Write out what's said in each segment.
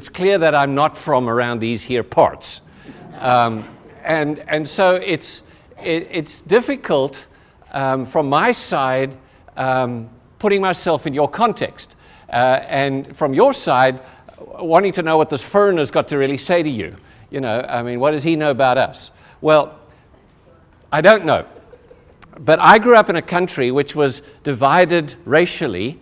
it's clear that I'm not from around these here parts. And so it's difficult from my side putting myself in your context. And from your side, wanting to know what this foreigner's got to really say to you. You know, I mean, what does he know about us? Well, I don't know. But I grew up in a country which was divided racially,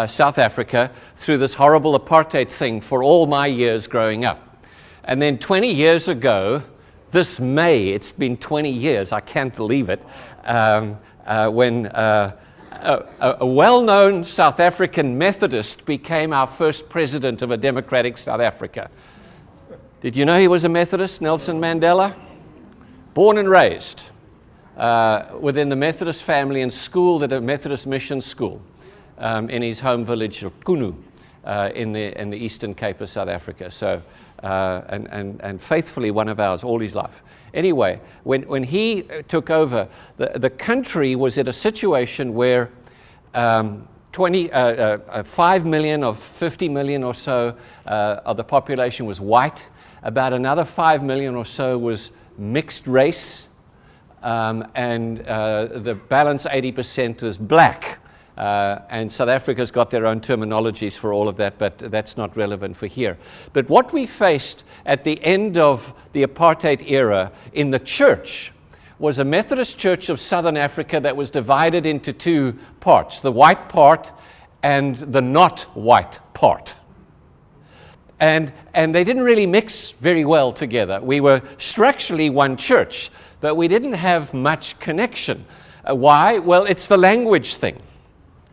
South Africa, through this horrible apartheid thing for all my years growing up. And then 20 years ago, this May, it's been 20 years, I can't believe it, when a well-known South African Methodist became our first president of a democratic South Africa. Did you know he was a Methodist, Nelson Mandela? Born and raised within the Methodist family and schooled at a Methodist mission school in his home village of Kunu in the Eastern Cape of South Africa. So, and faithfully one of ours all his life. Anyway, when he took over, the country was in a situation where 5 million of 50 million or so of the population was white. About another 5 million or so was mixed race, and the balance 80% was black. And South Africa's got their own terminologies for all of that, but that's not relevant for here. But what we faced at the end of the apartheid era in the church was a Methodist church of Southern Africa that was divided into two parts, the white part and the not white part. And they didn't really mix very well together. We were structurally one church, but we didn't have much connection. Why? Well, it's the language thing.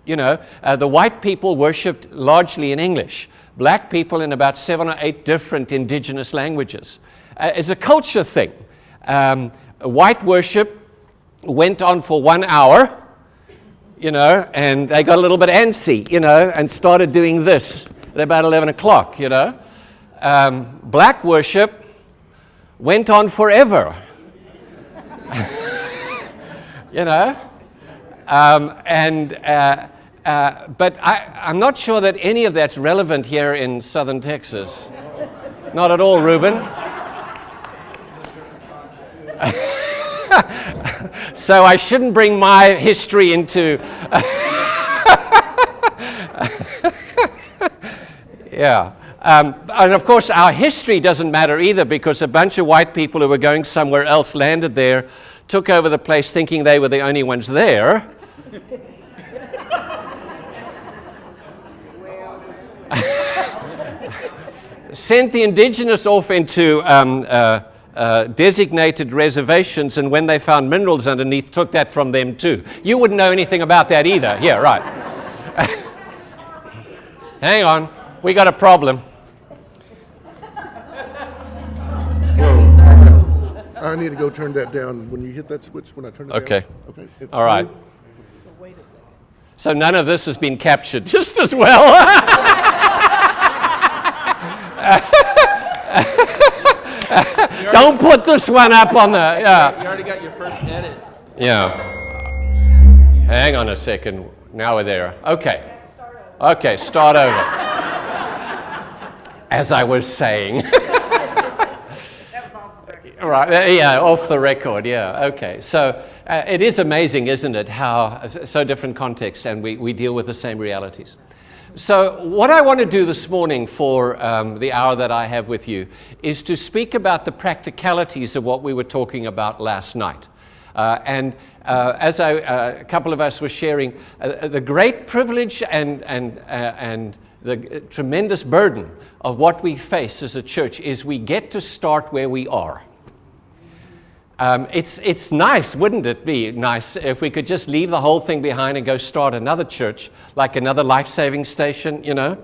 You know, the white people worshipped largely in English. Black people in about 7 or 8 different indigenous languages. It's a culture thing. White worship went on for 1 hour, you know, and they got a little bit antsy, you know, and started doing this at about 11 o'clock, you know. Black worship went on forever, you know. But I'm not sure that any of that's relevant here in southern Texas. Not at all, Reuben. So I shouldn't bring my history into... Yeah. And of course, our history doesn't matter either, because a bunch of white people who were going somewhere else landed there, took over the place thinking they were the only ones there. Sent the indigenous off into designated reservations, and when they found minerals underneath, took that from them too. You wouldn't know anything about that either. Yeah, right. Hang on, we got a problem. I need to go turn that down. When you hit that switch, when I turn it down. Okay. Okay. All right. So wait a second. So none of this has been captured just as well. Don't put this one up on the... You already got your first edit. Yeah. Hang on a second. Now we're there. Okay. Okay, start over. As I was saying. Right, yeah, off the record, yeah, okay. So it is amazing, isn't it, how so different contexts and we deal with the same realities. So what I want to do this morning for the hour that I have with you is to speak about the practicalities of what we were talking about last night. As a couple of us were sharing, the great privilege and the tremendous burden of what we face as a church is we get to start where we are. It's nice, wouldn't it be nice, if we could just leave the whole thing behind and go start another church, like another life-saving station, you know?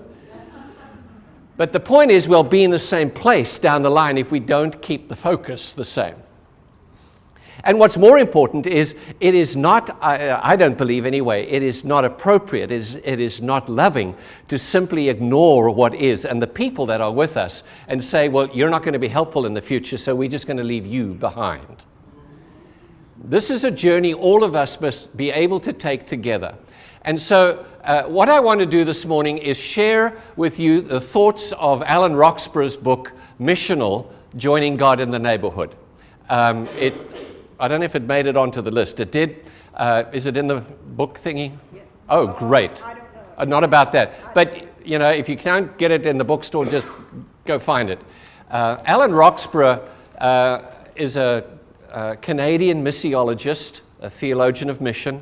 But the point is, we'll be in the same place down the line if we don't keep the focus the same. And what's more important is, it is not, I don't believe anyway, it is not appropriate, it is not loving to simply ignore what is and the people that are with us and say, well, you're not going to be helpful in the future, so we're just going to leave you behind. This is a journey all of us must be able to take together. And so what I want to do this morning is share with you the thoughts of Alan Roxburgh's book, Missional, Joining God in the Neighborhood. I don't know if it made it onto the list. It did. Is it in the book thingy? Yes. Oh, great. I don't know. Not about that. But, you know, if you can't get it in the bookstore, just go find it. Alan Roxburgh is a Canadian missiologist, a theologian of mission,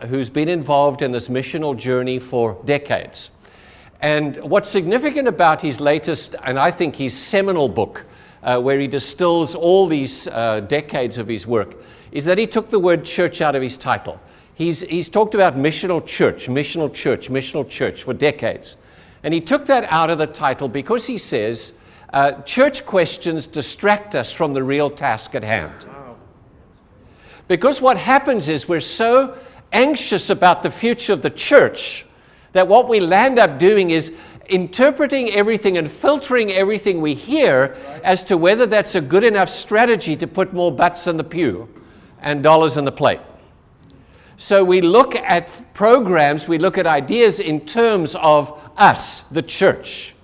who's been involved in this missional journey for decades. And what's significant about his latest, and I think his seminal book, where he distills all these decades of his work, is that he took the word church out of his title. He's talked about missional church for decades. And he took that out of the title because he says, church questions distract us from the real task at hand. Because what happens is we're so anxious about the future of the church that what we land up doing is interpreting everything and filtering everything we hear as to whether that's a good enough strategy to put more butts in the pew and dollars in the plate. So we look at programs, we look at ideas in terms of us, the church.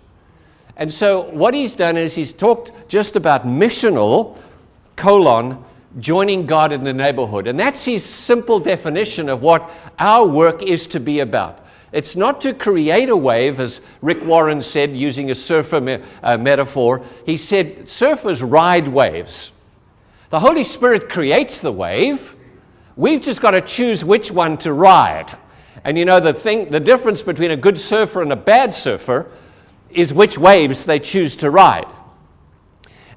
And so what he's done is he's talked just about missional, joining God in the neighborhood. And that's his simple definition of what our work is to be about. It's not to create a wave, as Rick Warren said, using a surfer metaphor. He said, surfers ride waves. The Holy Spirit creates the wave. We've just got to choose which one to ride. And you know, the difference between a good surfer and a bad surfer is which waves they choose to ride.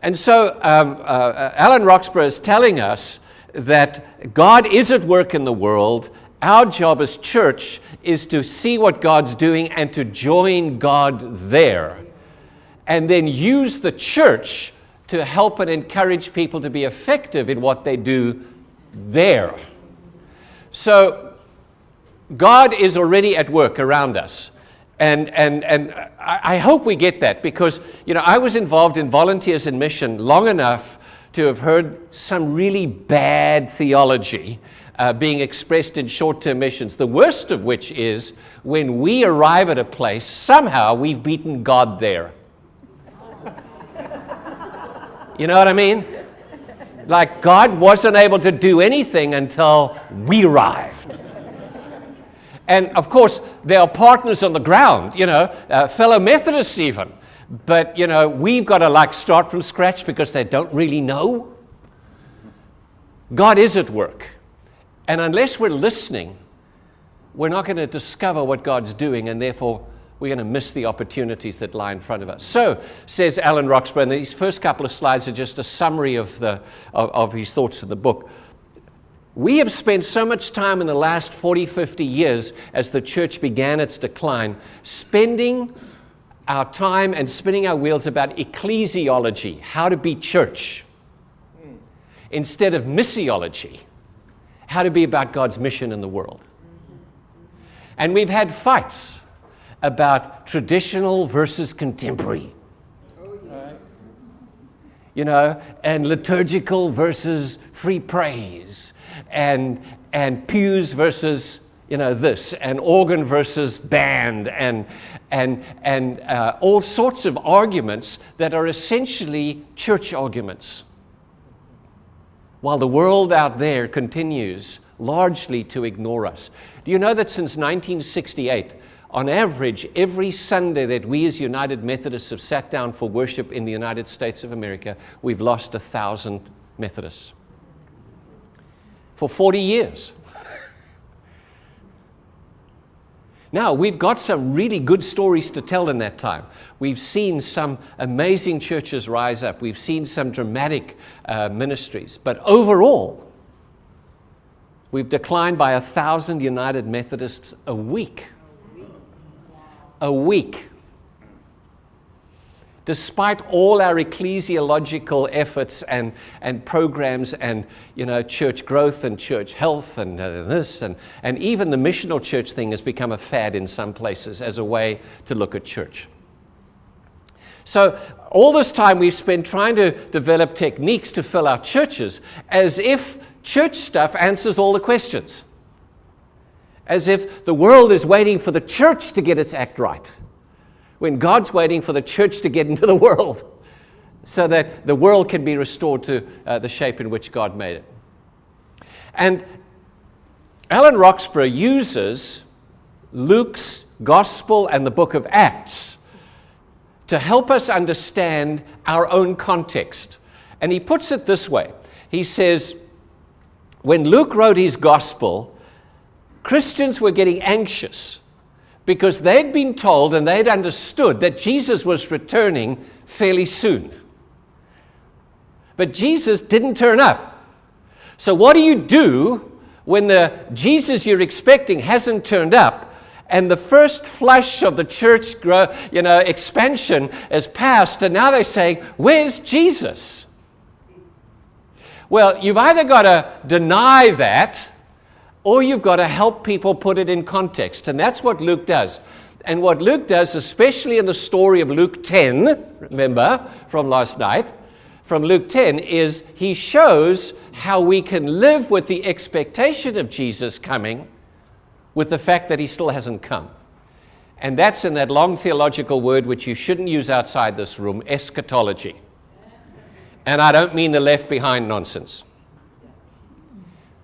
And so Alan Roxburgh is telling us that God is at work in the world. Our job as church is to see what God's doing and to join God there. And then use the church to help and encourage people to be effective in what they do there. So God is already at work around us. And I hope we get that because, you know, I was involved in volunteers in mission long enough to have heard some really bad theology being expressed in short-term missions, the worst of which is when we arrive at a place, somehow we've beaten God there. You know what I mean? Like God wasn't able to do anything until we arrived. And of course, there are partners on the ground, you know, fellow Methodists even. But, you know, we've got to like start from scratch because they don't really know. God is at work. And unless we're listening, we're not going to discover what God's doing, and therefore we're going to miss the opportunities that lie in front of us. So, says Alan Roxburgh, and these first couple of slides are just a summary of his thoughts in the book. We have spent so much time in the last 40, 50 years as the church began its decline, spending our time and spinning our wheels about ecclesiology, how to be church, instead of missiology, how to be about God's mission in the world. And we've had fights about traditional versus contemporary. You know, and liturgical versus free praise, and pews versus, you know, this, and organ versus band, and all sorts of arguments that are essentially church arguments. While the world out there continues largely to ignore us. Do you know that since 1968, on average, every Sunday that we as United Methodists have sat down for worship in the United States of America, we've lost 1,000 Methodists. For 40 years. Now, we've got some really good stories to tell in that time. We've seen some amazing churches rise up. We've seen some dramatic ministries. But overall, we've declined by 1,000 United Methodists a week. A week. Despite all our ecclesiological efforts and programs and, you know, church growth and church health and this and even the missional church thing has become a fad in some places as a way to look at church. So all this time we've spent trying to develop techniques to fill our churches as if church stuff answers all the questions. as if the world is waiting for the church to get its act right, when God's waiting for the church to get into the world so that the world can be restored to the shape in which God made it. And Alan Roxburgh uses Luke's Gospel and the book of Acts to help us understand our own context. And he puts it this way. He says, when Luke wrote his Gospel, Christians were getting anxious because they'd been told and they'd understood that Jesus was returning fairly soon. But Jesus didn't turn up. So what do you do when the Jesus you're expecting hasn't turned up and the first flush of the church expansion is past, and now they're saying, where's Jesus? Well, you've either got to deny that or you've got to help people put it in context. And that's what Luke does. And what Luke does, especially in the story of Luke 10, remember from last night, from Luke 10, is he shows how we can live with the expectation of Jesus coming with the fact that he still hasn't come. And that's in that long theological word which you shouldn't use outside this room, eschatology. And I don't mean the left behind nonsense,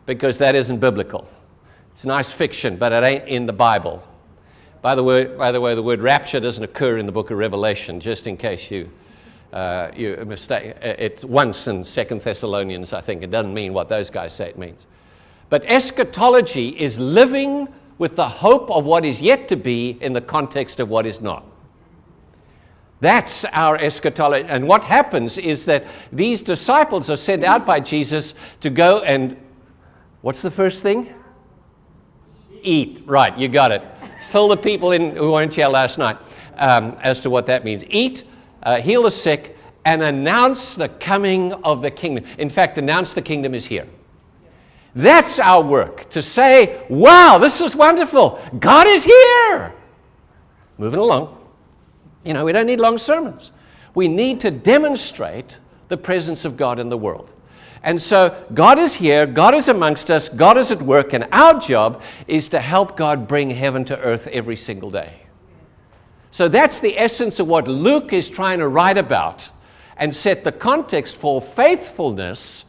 because that isn't biblical. It's nice fiction, but it ain't in the Bible. By the way, the word rapture doesn't occur in the book of Revelation, just in case you mistake. It's once in 2 Thessalonians, I think. It doesn't mean what those guys say it means. But eschatology is living with the hope of what is yet to be in the context of what is not. That's our eschatology. And what happens is that these disciples are sent out by Jesus to go and, what's the first thing? Eat. Right, you got it. Fill the people in who weren't here last night as to what that means. Eat, heal the sick, and announce the coming of the kingdom. In fact, announce the kingdom is here. That's our work, to say, wow, this is wonderful. God is here. Moving along. We don't need long sermons. We need to demonstrate the presence of God in the world. And so God is here, God is amongst us, God is at work, and our job is to help God bring heaven to earth every single day. So that's the essence of what Luke is trying to write about and set the context for faithfulness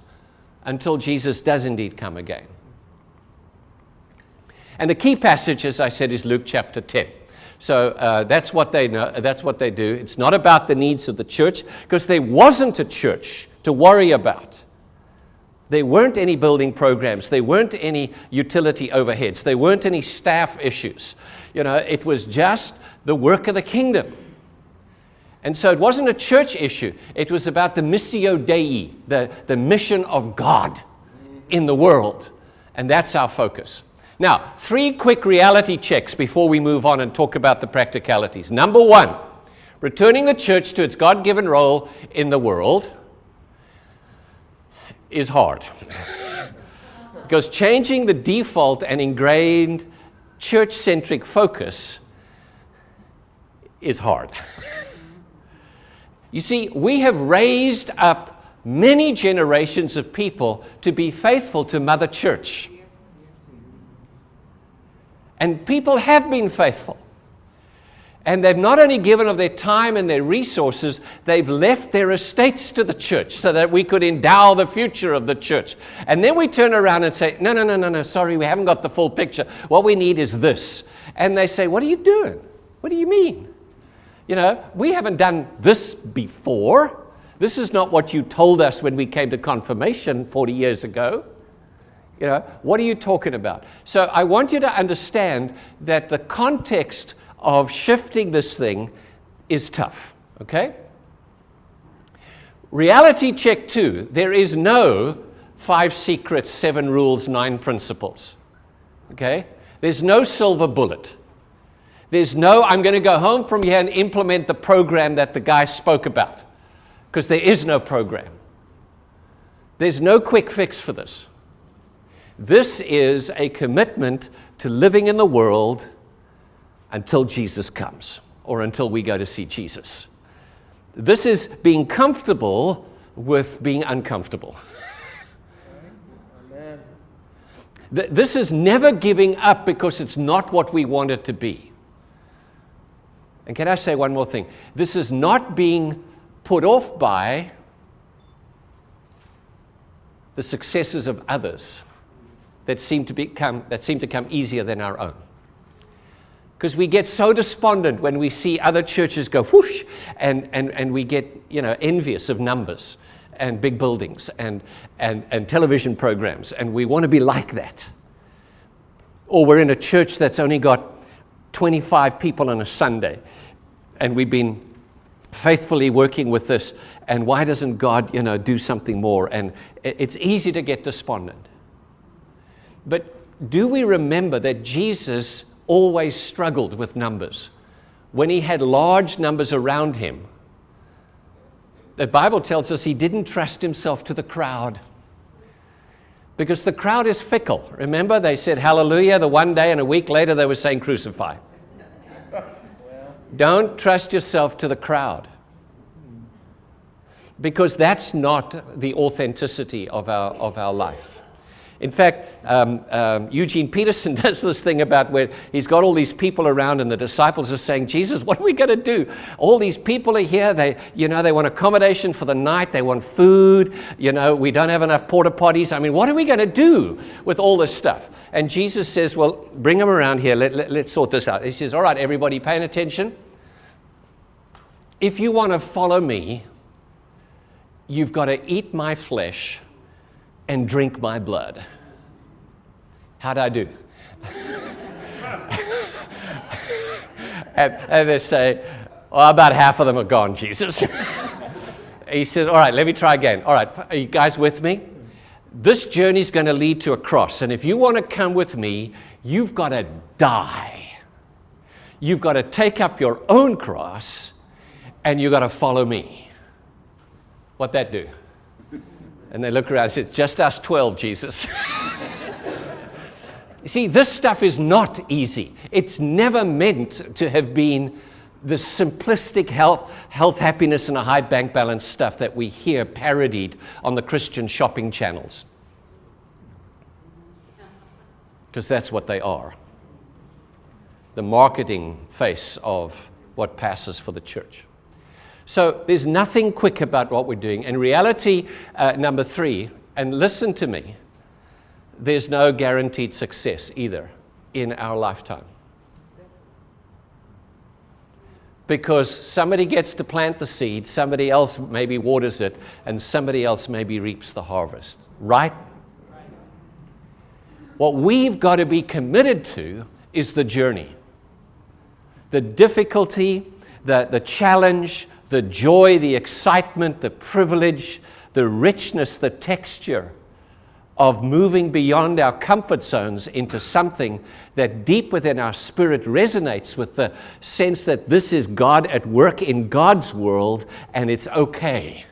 until Jesus does indeed come again. And the key passage, as I said, is Luke chapter 10. So that's what they know, that's what they do. It's not about the needs of the church, because there wasn't a church to worry about. There weren't any building programs. There weren't any utility overheads. There weren't any staff issues. It was just the work of the kingdom. And so it wasn't a church issue. It was about the missio Dei, the mission of God in the world. And that's our focus. Now, 3 quick reality checks before we move on and talk about the practicalities. Number 1, returning the church to its God-given role in the world is hard. Because changing the default and ingrained church-centric focus is hard. You see, we have raised up many generations of people to be faithful to Mother Church. And people have been faithful. And they've not only given of their time and their resources, they've left their estates to the church so that we could endow the future of the church. And then we turn around and say, no, sorry, we haven't got the full picture. What we need is this. And they say, what are you doing? What do you mean? We haven't done this before. This is not what you told us when we came to confirmation 40 years ago. What are you talking about? So I want you to understand that the context of shifting this thing is tough, okay? Reality check 2, there is no 5 secrets, 7 rules, 9 principles, okay? There's no silver bullet. There's no, I'm going to go home from here and implement the program that the guy spoke about, because there is no program. There's no quick fix for this. This is a commitment to living in the world until Jesus comes, or until we go to see Jesus. This is being comfortable with being uncomfortable. This is never giving up because it's not what we want it to be. And can I say one more thing? This is not being put off by the successes of others that seem to come easier than our own. Because we get so despondent when we see other churches go whoosh, and we get envious of numbers and big buildings and television programs, and we want to be like that. Or we're in a church that's only got 25 people on a Sunday, and we've been faithfully working with this, and why doesn't God, do something more? And it's easy to get despondent. But do we remember that Jesus always struggled with numbers? When he had large numbers around him, the Bible tells us he didn't trust himself to the crowd. Because the crowd is fickle. Remember, they said hallelujah the one day, and a week later they were saying crucify. Don't trust yourself to the crowd. Because that's not the authenticity of our life. In fact, Eugene Peterson does this thing about where he's got all these people around, and the disciples are saying, Jesus, what are we going to do? All these people are here. They want accommodation for the night. They want food. We don't have enough porta potties. I mean, what are we going to do with all this stuff? And Jesus says, well, bring them around here. Let's sort this out. He says, all right, everybody paying attention. If you want to follow me, you've got to eat my flesh and drink my blood. How'd I do? and they say, well, about half of them are gone, Jesus. He says, all right, let me try again. All right, are you guys with me? This journey is going to lead to a cross, and if you want to come with me, you've got to die. You've got to take up your own cross, and you've got to follow me. What'd that do? And they look around and say, just us 12, Jesus. You see, this stuff is not easy. It's never meant to have been the simplistic health, happiness, and a high bank balance stuff that we hear parodied on the Christian shopping channels. Because that's what they are. The marketing face of what passes for the church. So there's nothing quick about what we're doing. And reality number 3, and listen to me, there's no guaranteed success either in our lifetime. Because somebody gets to plant the seed, somebody else maybe waters it, and somebody else maybe reaps the harvest. Right? What we've got to be committed to is the journey. The difficulty, the challenge, the joy, the excitement, the privilege, the richness, the texture of moving beyond our comfort zones into something that deep within our spirit resonates with the sense that this is God at work in God's world and it's okay.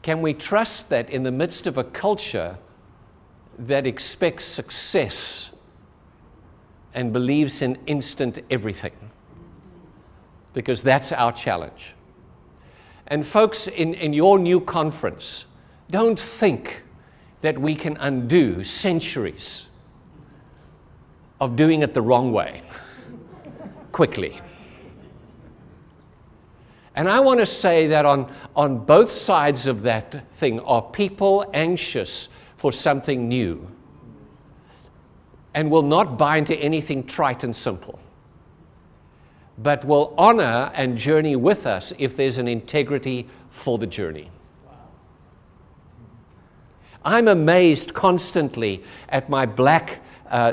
Can we trust that in the midst of a culture that expects success and believes in instant everything? Because that's our challenge. And folks, in your new conference, don't think that we can undo centuries of doing it the wrong way quickly. And I want to say that on both sides of that thing are people anxious for something new and will not buy into anything trite and simple, but will honor and journey with us if there's an integrity for the journey. I'm amazed constantly at my black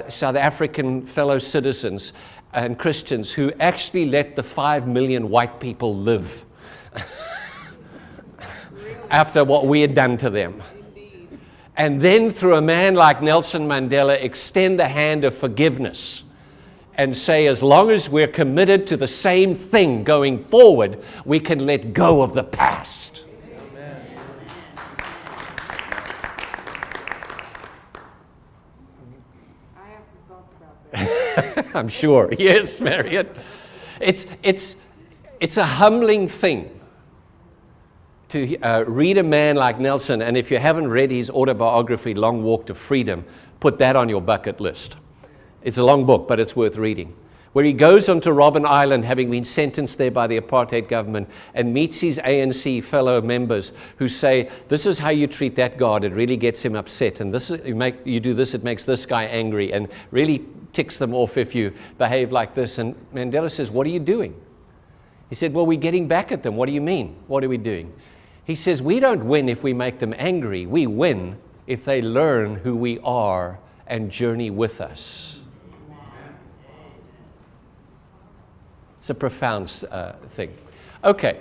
South African fellow citizens and Christians who actually let the 5 million white people live after what we had done to them. And then through a man like Nelson Mandela, extend the hand of forgiveness and say, as long as we're committed to the same thing going forward, we can let go of the past. Amen. I have some thoughts about that. I'm sure. Yes, Marion. It's a humbling thing to read a man like Nelson, and if you haven't read his autobiography, Long Walk to Freedom, put that on your bucket list. It's a long book, but it's worth reading. Where he goes onto Robben Island, having been sentenced there by the apartheid government, and meets his ANC fellow members who say, this is how you treat that God, it really gets him upset, and this is, you do this, it makes this guy angry, and really ticks them off if you behave like this. And Mandela says, what are you doing? He said, well, we're getting back at them. What do you mean? What are we doing? He says, we don't win if we make them angry. We win if they learn who we are and journey with us. It's a profound thing. Okay,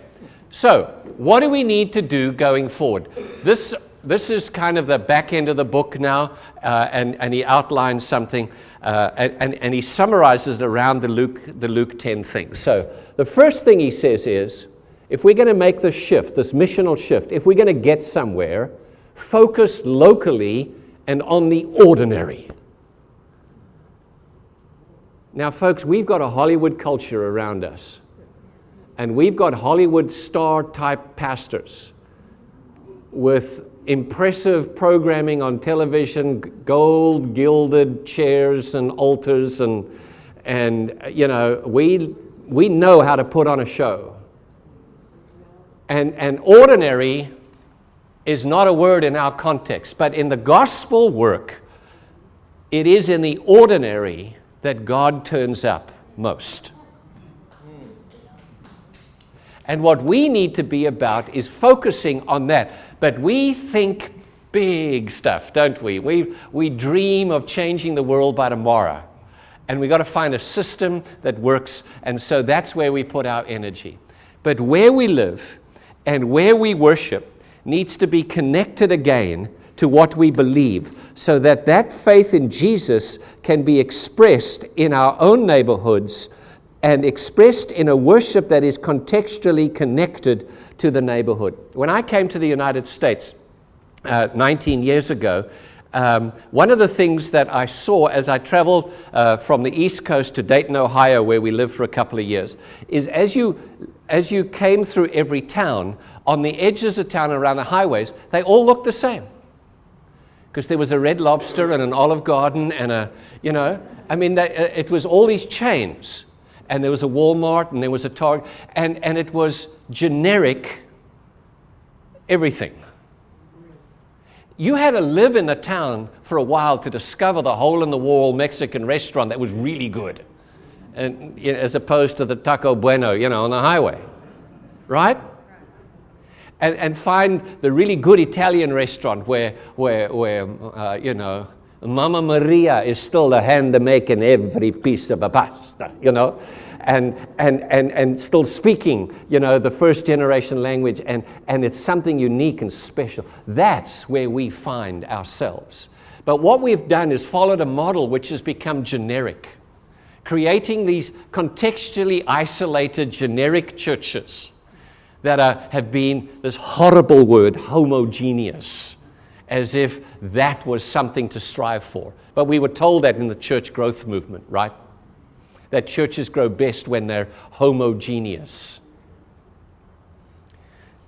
so what do we need to do going forward? This is kind of the back end of the book now, and he outlines something, and he summarizes it around the Luke 10 thing. So the first thing he says is, if we're going to make this shift, this missional shift, if we're going to get somewhere, focus locally and on the ordinary. Now, folks, we've got a Hollywood culture around us, and we've got Hollywood star-type pastors with impressive programming on television, gold-gilded chairs and altars, and you know, we know how to put on a show. And ordinary is not a word in our context, but in the gospel work, it is in the ordinary that God turns up most. And what we need to be about is focusing on that. But we think big stuff, don't we? We dream of changing the world by tomorrow. And we've got to find a system that works, and so that's where we put our energy. But where we live and where we worship needs to be connected again to what we believe, so that that faith in Jesus can be expressed in our own neighborhoods and expressed in a worship that is contextually connected to the neighborhood. When I came to the United States 19 years ago, one of the things that I saw as I traveled from the East Coast to Dayton, Ohio, where we lived for a couple of years, is as you came through every town, on the edges of town around the highways, they all looked the same. Because there was a Red Lobster and an Olive Garden and it was all these chains. And there was a Walmart and there was a Target, and it was generic everything. You had to live in the town for a while to discover the hole-in-the-wall Mexican restaurant that was really good, and as opposed to the Taco Bueno, on the highway, right? And find the really good Italian restaurant where Mama Maria is still the hand making every piece of a pasta, and still speaking, the first generation language, and it's something unique and special. That's where we find ourselves. But what we've done is followed a model which has become generic, creating these contextually isolated generic churches that have been, this horrible word, homogeneous, as if that was something to strive for. But we were told that in the church growth movement, right? That churches grow best when they're homogeneous.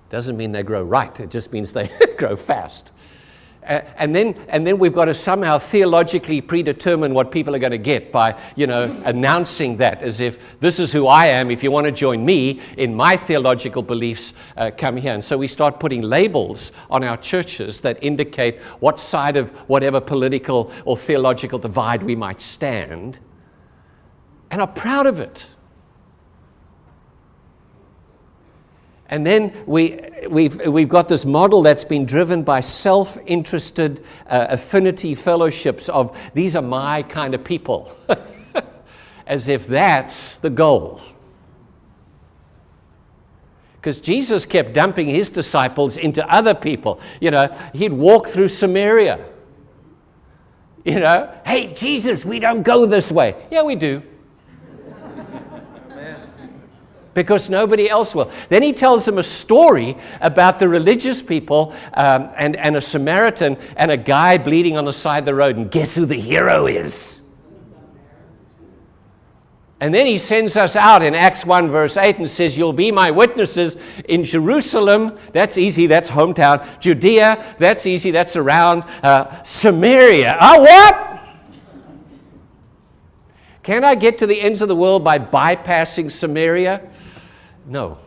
Doesn't mean they grow right, it just means they grow fast. And then we've got to somehow theologically predetermine what people are going to get by, announcing that as if this is who I am. If you want to join me in my theological beliefs, come here. And so we start putting labels on our churches that indicate what side of whatever political or theological divide we might stand, and are proud of it. And then we've got this model that's been driven by self-interested affinity fellowships of, these are my kind of people, as if that's the goal. Because Jesus kept dumping his disciples into other people. He'd walk through Samaria. Hey, Jesus, we don't go this way. Yeah, we do. Because nobody else will. Then he tells them a story about the religious people and a Samaritan and a guy bleeding on the side of the road. And guess who the hero is? And then he sends us out in Acts 1 verse 8 and says, you'll be my witnesses in Jerusalem, that's easy, that's hometown. Judea, that's easy, that's around. Samaria, what? Can I get to the ends of the world by bypassing Samaria? No.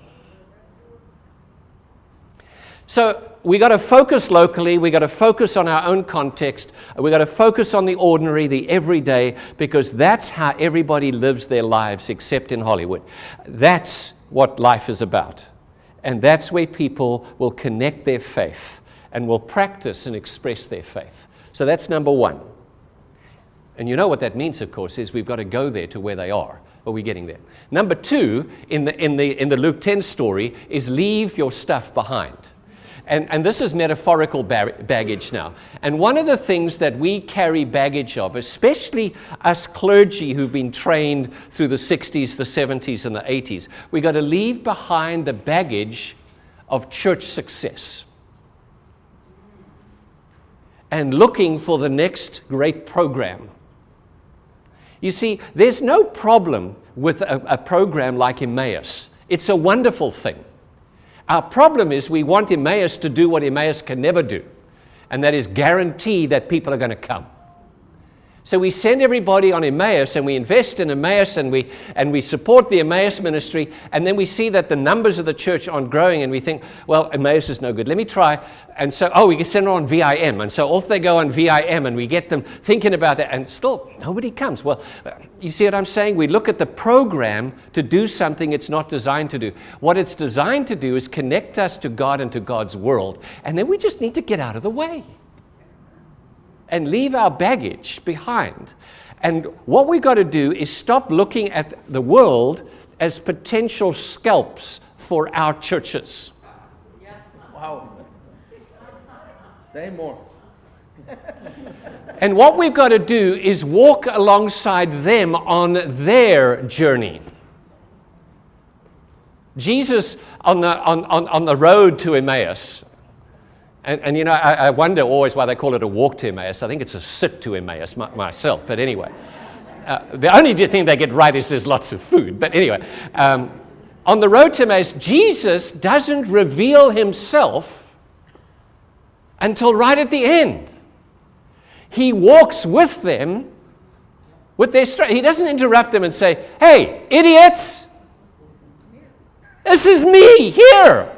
So we got to focus locally, we got to focus on our own context, we got to focus on the ordinary, the everyday, because that's how everybody lives their lives except in Hollywood. That's what life is about. And that's where people will connect their faith and will practice and express their faith. So that's number one. And you know what that means, of course, is we've got to go there to where they are. But we're getting there. Number two, in the Luke 10 story, is leave your stuff behind. And this is metaphorical baggage now. And one of the things that we carry baggage of, especially us clergy who've been trained through the 60s, the 70s, and the 80s, we got to leave behind the baggage of church success and looking for the next great program. You see, there's no problem with a program like Emmaus. It's a wonderful thing. Our problem is we want Emmaus to do what Emmaus can never do, and that is guarantee that people are going to come. So we send everybody on Emmaus, and we invest in Emmaus, and we support the Emmaus ministry, and then we see that the numbers of the church aren't growing, and we think, well, Emmaus is no good. Let me try. And so, we can send them on VIM. And so off they go on VIM, and we get them thinking about that, and still nobody comes. Well, you see what I'm saying? We look at the program to do something it's not designed to do. What it's designed to do is connect us to God and to God's world, and then we just need to get out of the way and leave our baggage behind. And what we got to do is stop looking at the world as potential scalps for our churches. Wow. Say more. And what we've got to do is walk alongside them on their journey. Jesus on the road to Emmaus. And you know, I wonder always why they call it a walk to Emmaus. I think it's a sit to Emmaus myself. But anyway, the only thing they get right is there's lots of food. But anyway, on the road to Emmaus, Jesus doesn't reveal himself until right at the end. He walks with them with their he doesn't interrupt them and say, hey, idiots, this is me here.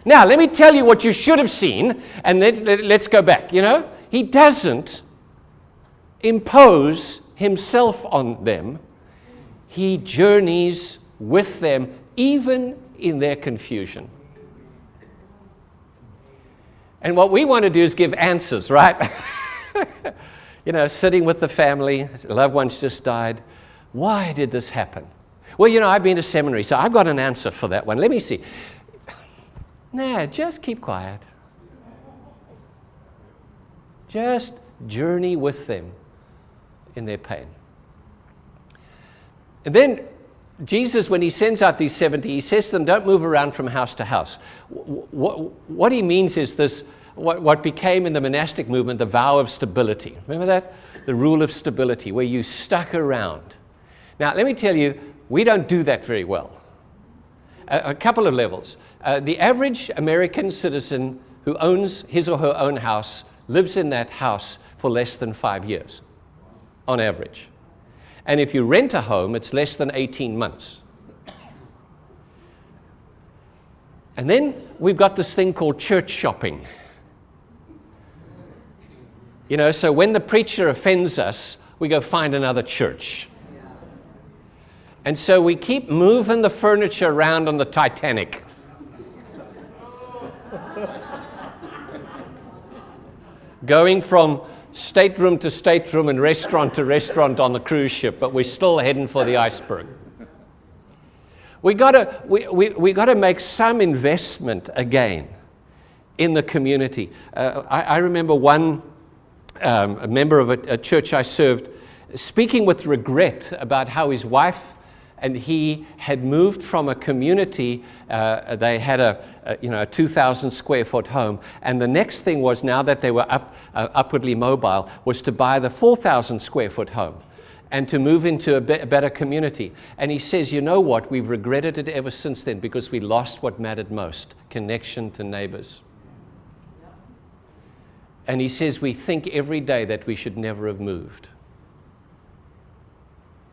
Now, let me tell you what you should have seen, and let's go back, you know. He doesn't impose himself on them. He journeys with them, even in their confusion. And what we want to do is give answers, right? You know, sitting with the family, loved ones just died. Why did this happen? Well, you know, I've been to seminary, so I've got an answer for that one. Let me see. Nah, just keep quiet. Just journey with them in their pain. And then Jesus, when he sends out these 70, he says to them, don't move around from house to house. What he means is this, what became in the monastic movement the vow of stability. Remember that? The rule of stability, where you stuck around. Now, let me tell you, we don't do that very well. A couple of levels. The average American citizen who owns his or her own house lives in that house for less than 5 years, on average. And if you rent a home, it's less than 18 months. And then we've got this thing called church shopping. You know, so when the preacher offends us, we go find another church. And so we keep moving the furniture around on the Titanic. Going from stateroom to stateroom and restaurant to restaurant on the cruise ship, but we're still heading for the iceberg. We gotta make some investment again in the community. I remember one a member of a church I served speaking with regret about how his wife and he had moved from a community. They had a 2,000 square foot home, and the next thing was, now that they were upwardly mobile, was to buy the 4,000 square foot home. and to move into a better community. And he says, you know what? We've regretted it ever since then because we lost what mattered most, connection to neighbors. And he says, we think every day that we should never have moved.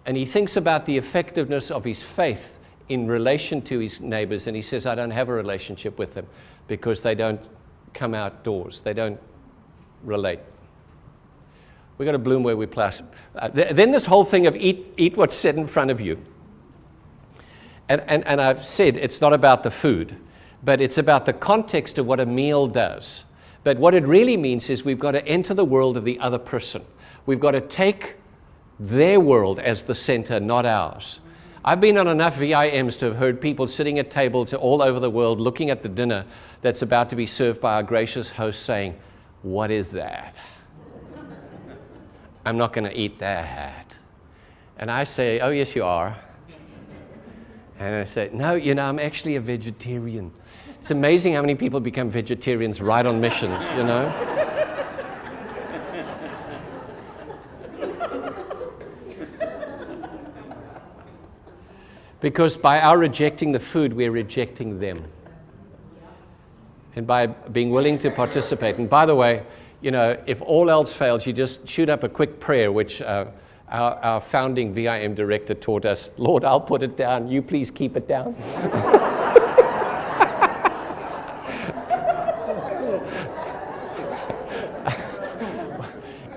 And he thinks about the effectiveness of his faith in relation to his neighbors. And he says, I don't have a relationship with them because they don't come outdoors. They don't relate. We've got to bloom where we plant. Then this whole thing of eat what's set in front of you. And I've said it's not about the food, but it's about the context of what a meal does. But what it really means is we've got to enter the world of the other person. We've got to take their world as the center, not ours. I've been on enough VIMs to have heard people sitting at tables all over the world looking at the dinner that's about to be served by our gracious host saying, what is that? I'm not going to eat that. And I say, oh, yes, you are. And I say, no, I'm actually a vegetarian. It's amazing how many people become vegetarians right on missions, Because by our rejecting the food, we're rejecting them. And by being willing to participate. And by the way, if all else fails, you just shoot up a quick prayer, which our founding VIM director taught us. Lord, I'll put it down. You please keep it down.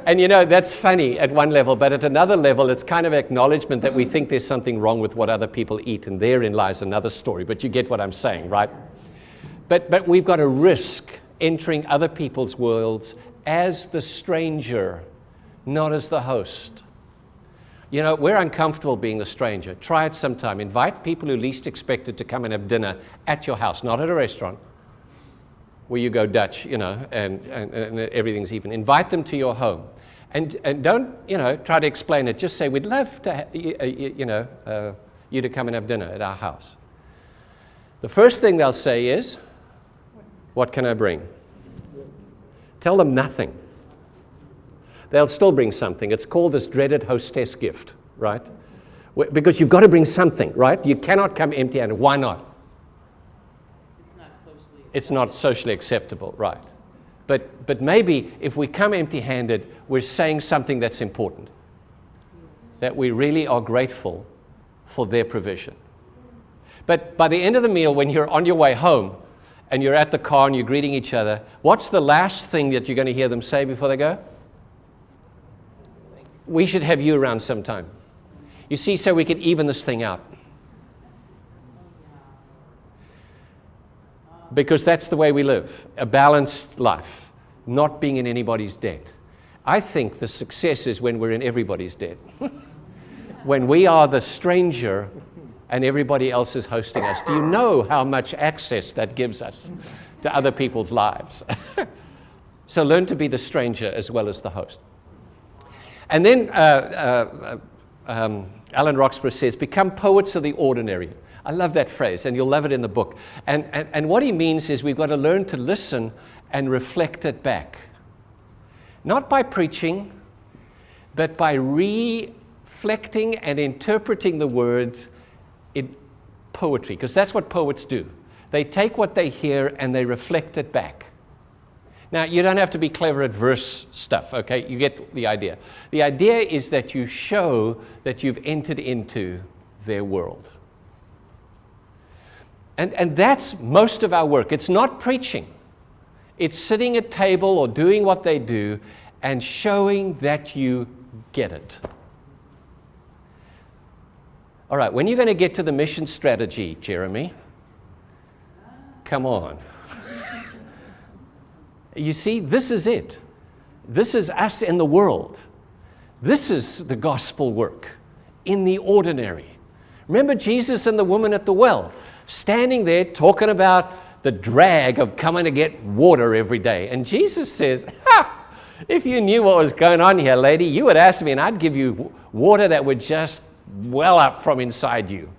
And that's funny at one level, but at another level, it's kind of acknowledgement that we think there's something wrong with what other people eat, and therein lies another story. But you get what I'm saying, right? But we've got to risk entering other people's worlds as the stranger, not as the host. We're uncomfortable being the stranger. Try it sometime. Invite people who least expected to come and have dinner at your house, not at a restaurant where you go Dutch, and everything's even. Invite them to your home. And don't, try to explain it. Just say, we'd love to, you to come and have dinner at our house. The first thing they'll say is, what can I bring? Tell them nothing. They'll still bring something. It's called this dreaded hostess gift, right? Because you've got to bring something, right? You cannot come empty-handed. Why not? It's not socially acceptable, right? But maybe if we come empty-handed, we're saying something that's important. That we really are grateful for their provision. But by the end of the meal, when you're on your way home and you're at the car and you're greeting each other, what's the last thing that you're going to hear them say before they go? We should have you around sometime. You see, so we can even this thing out. Because that's the way we live, a balanced life, not being in anybody's debt. I think the success is when we're in everybody's debt. When we are the stranger and everybody else is hosting us. Do you know how much access that gives us to other people's lives? So learn to be the stranger as well as the host. And then Alan Roxburgh says, become poets of the ordinary. I love that phrase, and you'll love it in the book. And what he means is we've got to learn to listen and reflect it back. Not by preaching, but by reflecting and interpreting the words in poetry, because that's what poets do. They take what they hear and they reflect it back. Now, you don't have to be clever at verse stuff, okay? You get the idea. The idea is that you show that you've entered into their world. And that's most of our work. It's not preaching. It's sitting at table or doing what they do and showing that you get it. All right, when are you going to get to the mission strategy, Jeremy? Come on. You see, this is it. This is us in the world. This is the gospel work in the ordinary. Remember Jesus and the woman at the well, standing there talking about the drag of coming to get water every day. And Jesus says, if you knew what was going on here, lady, you would ask me and I'd give you water that would just well up from inside you.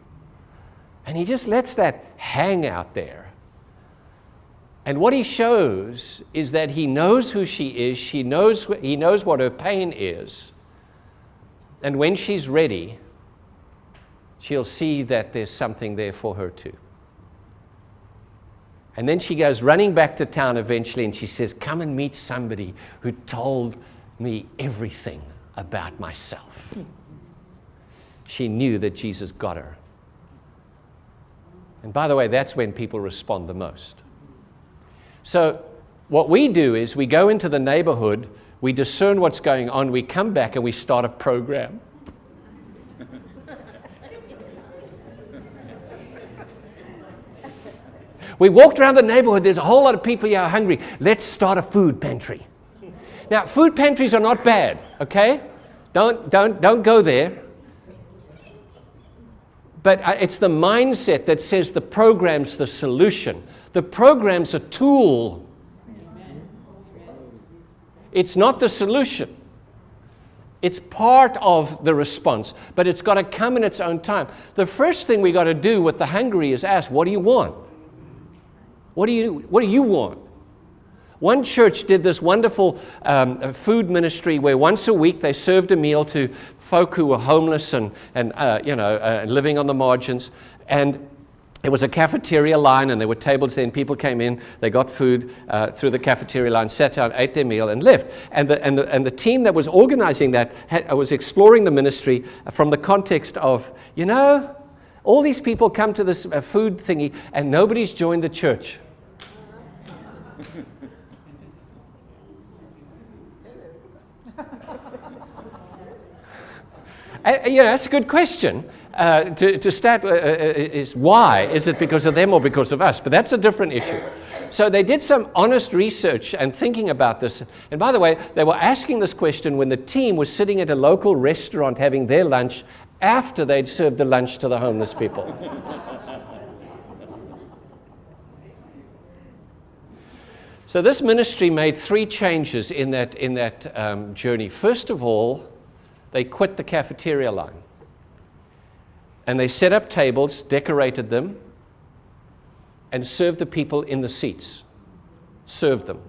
And he just lets that hang out there. And what he shows is that he knows who she is, he knows what her pain is. And when she's ready, she'll see that there's something there for her too. And then she goes running back to town eventually, and she says, come and meet somebody who told me everything about myself. She knew that Jesus got her. And by the way, that's when people respond the most. So what we do is we go into the neighborhood, we discern what's going on, we come back and we start a program. We walked around the neighborhood, there's a whole lot of people here hungry. Let's start a food pantry. Now, food pantries are not bad, okay? Don't go there. But it's the mindset that says the program's the solution. The program's a tool. It's not the solution. It's part of the response, but it's got to come in its own time. The first thing we got to do with the hungry is ask, what do you want? What do you want? One church did this wonderful food ministry where once a week they served a meal to folk who were homeless and living on the margins. And it was a cafeteria line, and there were tables there, and people came in, they got food through the cafeteria line, sat down, ate their meal, and left. And the team that was organizing that was exploring the ministry from the context of, all these people come to this food thingy, and nobody's joined the church. That's a good question. To start is why? Is it because of them or because of us? But that's a different issue. So they did some honest research and thinking about this. And by the way, they were asking this question when the team was sitting at a local restaurant having their lunch after they'd served the lunch to the homeless people. So this ministry made 3 changes in that journey. First of all, they quit the cafeteria line. And they set up tables, decorated them, and served the people in the seats. Served them.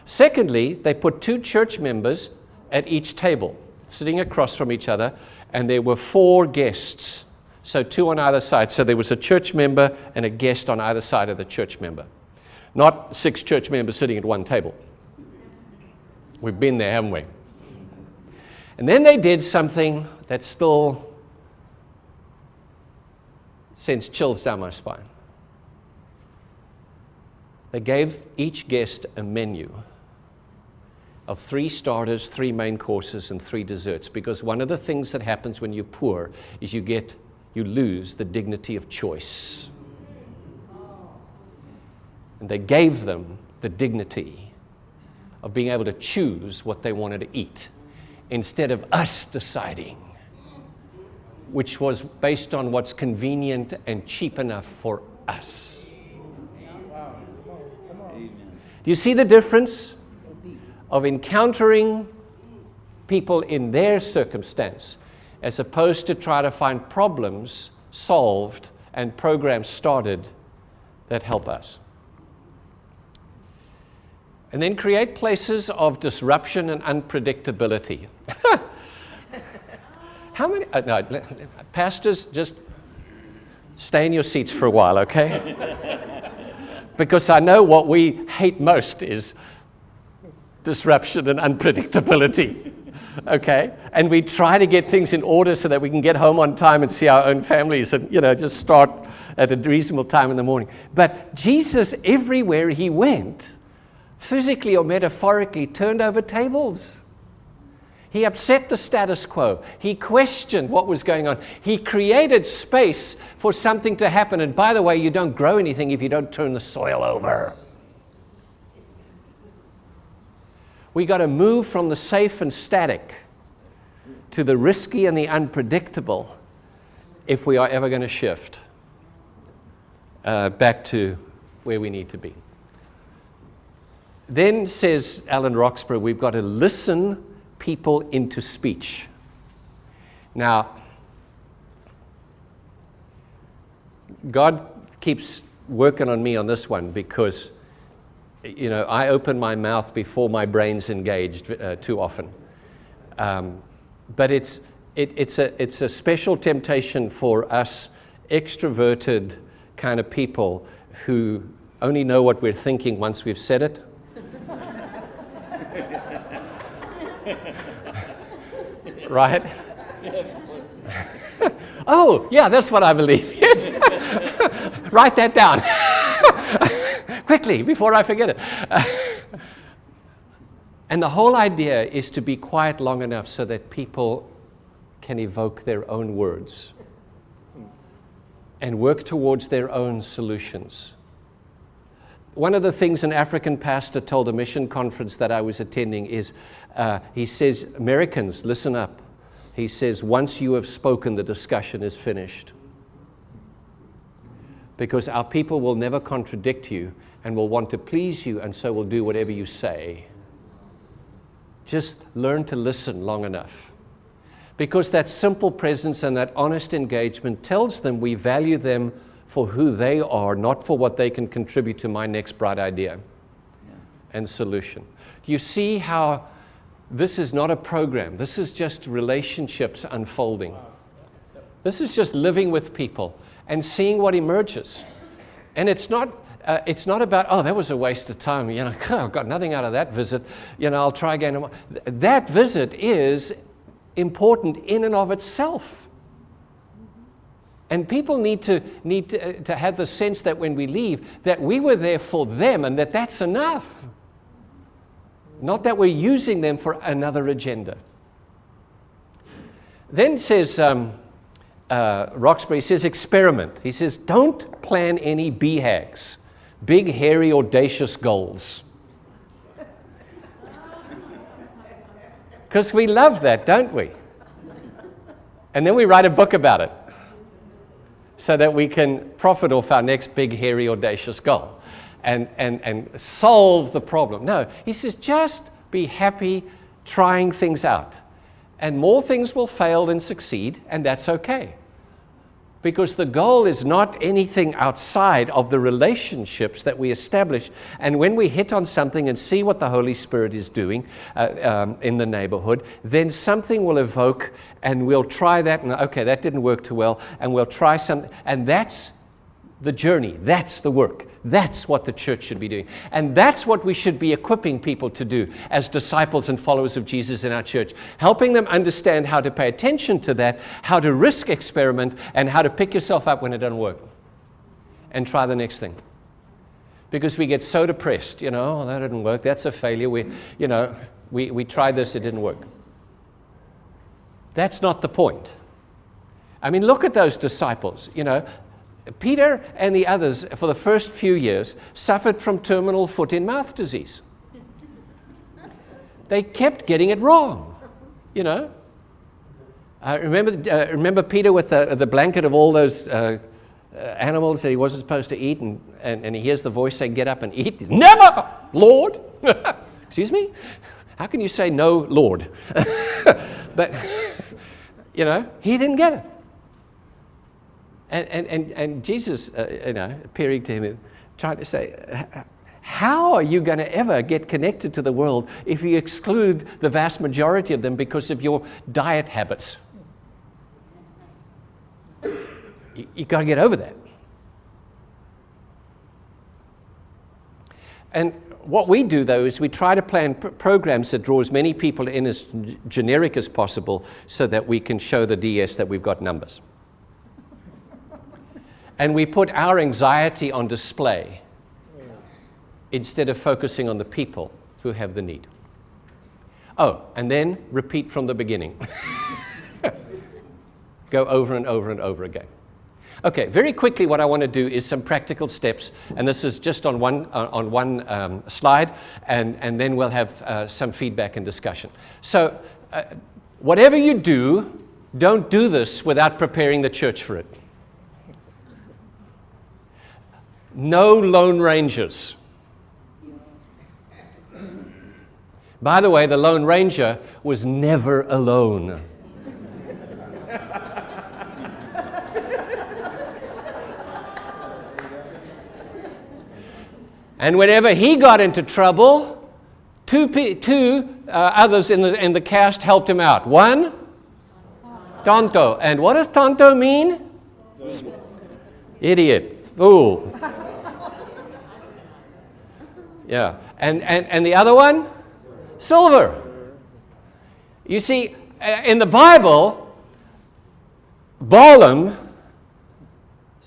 Secondly, they put 2 church members at each table, sitting across from each other, and there were 4 guests. So 2 on either side. So there was a church member and a guest on either side of the church member. Not 6 church members sitting at one table. We've been there, haven't we? And then they did something that still sends chills down my spine. They gave each guest a menu of 3 starters, 3 main courses, and 3 desserts, because one of the things that happens when you're poor is you lose the dignity of choice. And they gave them the dignity of being able to choose what they wanted to eat, instead of us deciding, which was based on what's convenient and cheap enough for us. Do you see the difference of encountering people in their circumstance as opposed to try to find problems solved and programs started that help us? And then create places of disruption and unpredictability. How many? Pastors, just stay in your seats for a while, okay? Because I know what we hate most is disruption and unpredictability, okay? And we try to get things in order so that we can get home on time and see our own families and, just start at a reasonable time in the morning. But Jesus, everywhere he went, physically or metaphorically, turned over tables. He upset the status quo. He questioned what was going on. He created space for something to happen. And by the way, you don't grow anything if you don't turn the soil over. We got to move from the safe and static to the risky and the unpredictable if we are ever going to shift back to where we need to be. Then, says Alan Roxburgh, we've got to listen people into speech. Now, God keeps working on me on this one because, I open my mouth before my brain's engaged too often. But it's a special temptation for us extroverted kind of people who only know what we're thinking once we've said it. Right? Oh, yeah, that's what I believe. Yes. Write that down. Quickly, before I forget it. And the whole idea is to be quiet long enough so that people can evoke their own words and work towards their own solutions. One of the things an African pastor told a mission conference that I was attending is, he says, Americans, listen up. He says, once you have spoken, the discussion is finished. Because our people will never contradict you and will want to please you, and so will do whatever you say. Just learn to listen long enough. Because that simple presence and that honest engagement tells them we value them for who they are, not for what they can contribute to my next bright idea and solution. Do you see how this is not a program? This is just relationships unfolding. This is just living with people and seeing what emerges. And it's not about, oh, that was a waste of time. I've got nothing out of that visit. I'll try again. That visit is important in and of itself. And people need to have the sense that when we leave, that we were there for them and that that's enough. Not that we're using them for another agenda. Then says Roxbury, says experiment. He says, don't plan any BHAGs, big, hairy, audacious goals. Because we love that, don't we? And then we write a book about it so that we can profit off our next big, hairy, audacious goal and solve the problem. No, he says, just be happy trying things out. And more things will fail than succeed, and that's okay. Because the goal is not anything outside of the relationships that we establish. And when we hit on something and see what the Holy Spirit is doing in the neighborhood, then something will evoke, and we'll try that. And okay, that didn't work too well, and we'll try something. And that's the journey. That's the work. That's what the church should be doing. And that's what we should be equipping people to do as disciples and followers of Jesus in our church. Helping them understand how to pay attention to that, how to risk experiment, and how to pick yourself up when it doesn't work. And try the next thing. Because we get so depressed, oh, that didn't work, that's a failure. We tried this, it didn't work. That's not the point. I mean, look at those disciples, Peter and the others, for the first few years, suffered from terminal foot-and-mouth disease. They kept getting it wrong, Remember Peter with the blanket of all those animals that he wasn't supposed to eat, and he hears the voice saying, get up and eat. Never, Lord! Excuse me? How can you say no, Lord? But, he didn't get it. And Jesus, appearing to him, trying to say, how are you going to ever get connected to the world if you exclude the vast majority of them because of your diet habits? You've got to get over that. And what we do, though, is we try to plan programs that draw as many people in as generic as possible so that we can show the DS that we've got numbers. And we put our anxiety on display instead of focusing on the people who have the need. Oh, and then repeat from the beginning. Go over and over and over again. Okay, very quickly what I want to do is some practical steps, and this is just on one slide, and then we'll have some feedback and discussion. So whatever you do, don't do this without preparing the church for it. No Lone Rangers. By the way, the Lone Ranger was never alone. And whenever he got into trouble, two others in the cast helped him out. One Tonto. And what does tonto mean? Idiot, fool. Yeah. And the other one? Silver. You see, in the Bible, Balaam's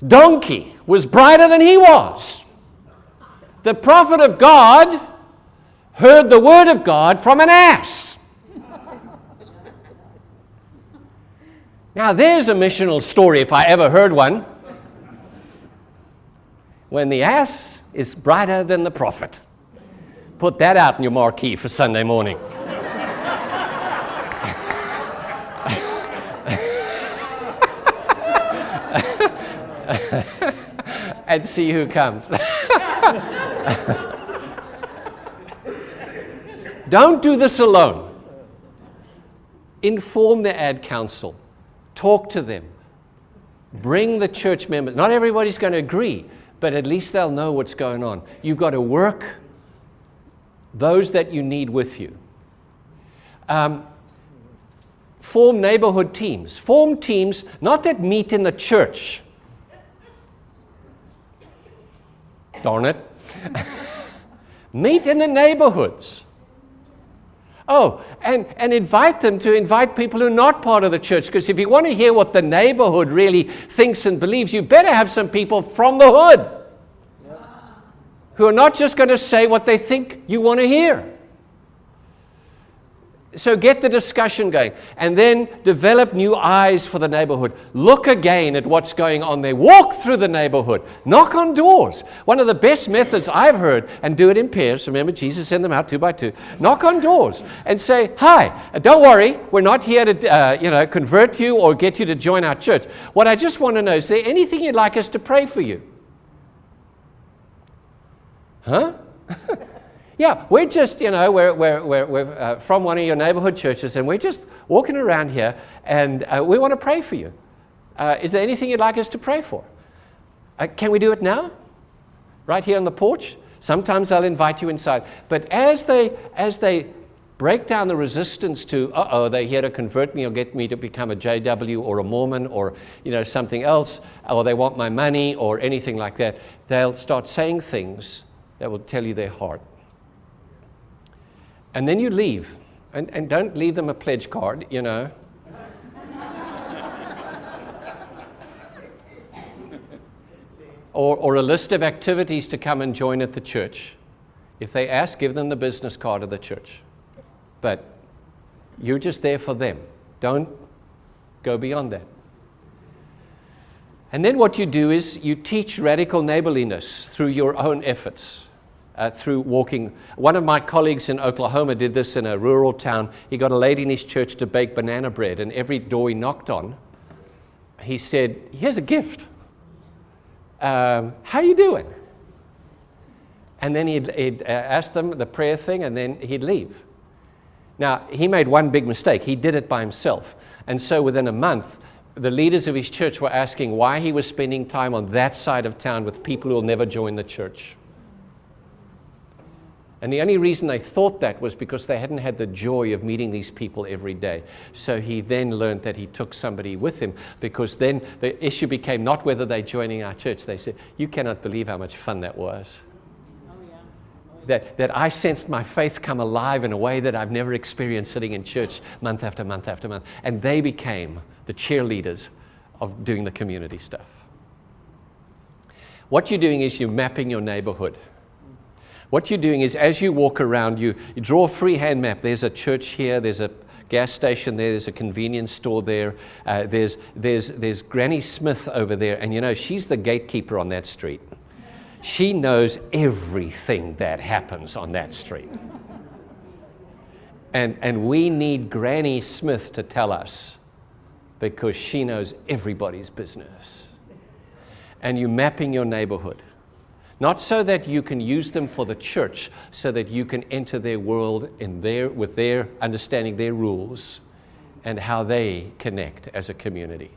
donkey was brighter than he was. The prophet of God heard the word of God from an ass. Now, there's a missional story if I ever heard one. When the ass is brighter than the prophet. Put that out in your marquee for Sunday morning. And see who comes. Don't do this alone. Inform the ad council. Talk to them. Bring the church members. Not everybody's going to agree, but at least they'll know what's going on. You've got to work those that you need with you. Form neighborhood teams. Form teams, not that meet in the church. Darn it. Meet in the neighborhoods. Oh, and invite them to invite people who are not part of the church, because if you want to hear what the neighborhood really thinks and believes, you better have some people from the hood who are not just going to say what they think you want to hear. So get the discussion going, and then develop new eyes for the neighborhood. Look again at what's going on there. Walk through the neighborhood. Knock on doors. One of the best methods I've heard, and do it in pairs. Remember, Jesus sent them out 2 by 2. Knock on doors and say, hi, don't worry, we're not here to convert you or get you to join our church. What I just want to know, is there anything you'd like us to pray for you? Huh? Yeah, we're just, we're from one of your neighborhood churches, and we're just walking around here, and we want to pray for you. Is there anything you'd like us to pray for? Can we do it now? Right here on the porch? Sometimes they'll invite you inside. But as they break down the resistance to, they're here to convert me or get me to become a JW or a Mormon or, something else, or they want my money or anything like that, they'll start saying things that will tell you their heart. And then you leave, and don't leave them a pledge card, or a list of activities to come and join at the church. If they ask, give them the business card of the church. But you're just there for them. Don't go beyond that. And then what you do is you teach radical neighborliness through your own efforts. Through walking. One of my colleagues in Oklahoma did this in a rural town. He got a lady in his church to bake banana bread, and every door he knocked on, he said, here's a gift. How you doing? And then he'd ask them the prayer thing, and then he'd leave. Now, he made one big mistake. He did it by himself. And so within a month, the leaders of his church were asking why he was spending time on that side of town with people who will never join the church. And the only reason they thought that was because they hadn't had the joy of meeting these people every day. So he then learned that he took somebody with him, because then the issue became not whether they're joining our church. They said, you cannot believe how much fun that was. That I sensed my faith come alive in a way that I've never experienced sitting in church month after month after month. And they became the cheerleaders of doing the community stuff. What you're doing is you're mapping your neighborhood. What you're doing is, as you walk around, you draw a freehand map. There's a church here, there's a gas station there, there's a convenience store there, there's Granny Smith over there, and she's the gatekeeper on that street. She knows everything that happens on that street. And we need Granny Smith to tell us, because she knows everybody's business. And you're mapping your neighborhood. Not so that you can use them for the church, so that you can enter their world with their understanding their rules and how they connect as a community.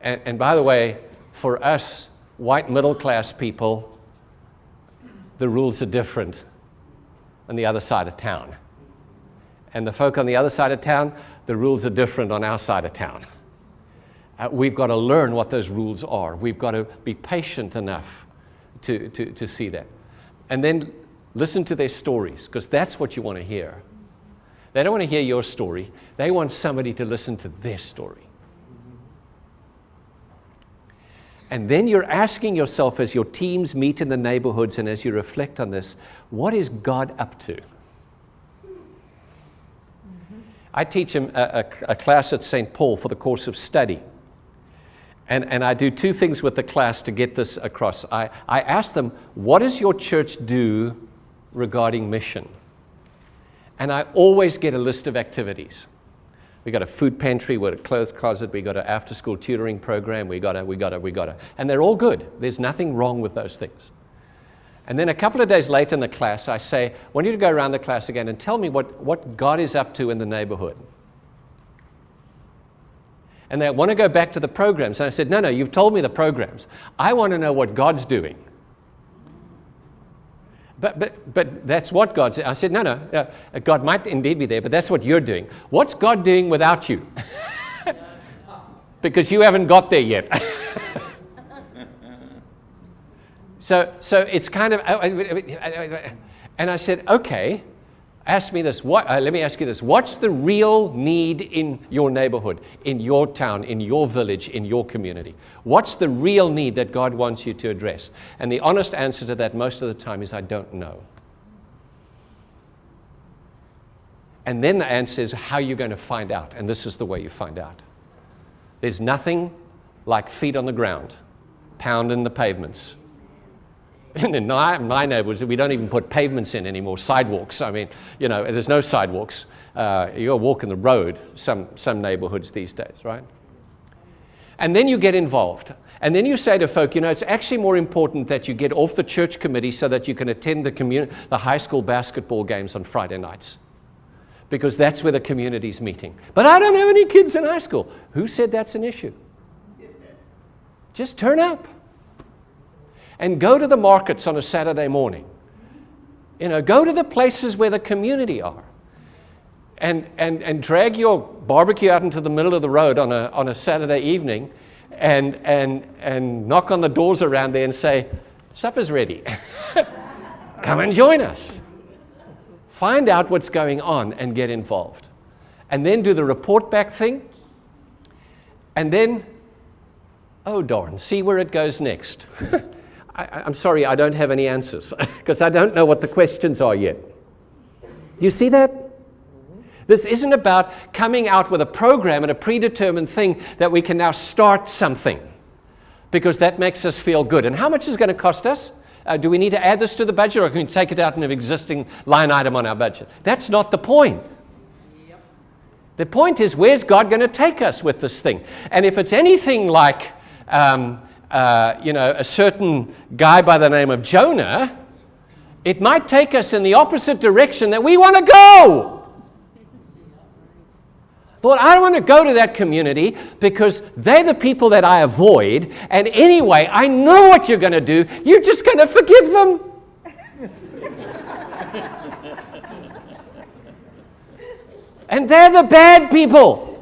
And by the way, for us white middle class people, the rules are different on the other side of town. And the folk on the other side of town, The rules are different on our side of town. We've got to learn what those rules are. We've got to be patient enough to see that. And then listen to their stories, because that's what you want to hear. They don't want to hear your story. They want somebody to listen to their story. And then you're asking yourself, as your teams meet in the neighborhoods and as you reflect on this, what is God up to? I teach him a class at St. Paul for the course of study. And I do two things with the class to get this across. I ask them, what does your church do regarding mission? And I always get a list of activities. We got a food pantry, we got a clothes closet, we got an after-school tutoring program, we got a. And they're all good. There's nothing wrong with those things. And then a couple of days later in the class, I say, I want you to go around the class again and tell me what God is up to in the neighborhood. And they want to go back to the programs. And I said, no, you've told me the programs. I want to know what God's doing. But that's what God said. I said, no, God might indeed be there, but that's what you're doing. What's God doing without you? Because you haven't got there yet. So it's kind of, and I said, okay, ask me this. Let me ask you this. What's the real need in your neighborhood, in your town, in your village, in your community? What's the real need that God wants you to address? And the honest answer to that most of the time is, I don't know. And then the answer is how you're going to find out. And this is the way you find out. There's nothing like feet on the ground, pounding the pavements. In my neighborhoods, we don't even put pavements in anymore, sidewalks. I mean, there's no sidewalks. You're walking the road, some neighborhoods these days, right? And then you get involved. And then you say to folk, it's actually more important that you get off the church committee so that you can attend the high school basketball games on Friday nights. Because that's where the community's meeting. But I don't have any kids in high school. Who said that's an issue? Just turn up. And go to the markets on a Saturday morning. Go to the places where the community are. And drag your barbecue out into the middle of the road on a Saturday evening and knock on the doors around there and say, supper's ready. Come and join us. Find out what's going on and get involved. And then do the report back thing. And then, oh darn, see where it goes next. I'm sorry, I don't have any answers because I don't know what the questions are yet. Do you see that? This isn't about coming out with a program and a predetermined thing that we can now start something because that makes us feel good. And how much is it going to cost us? Do we need to add this to the budget, or can we take it out in an existing line item on our budget? That's not the point. Yep. The point is, where's God going to take us with this thing? And if it's anything like a certain guy by the name of Jonah, it might take us in the opposite direction that we want to go. Lord, I don't want to go to that community because they're the people that I avoid. And anyway, I know what you're going to do. You're just going to forgive them. And they're the bad people.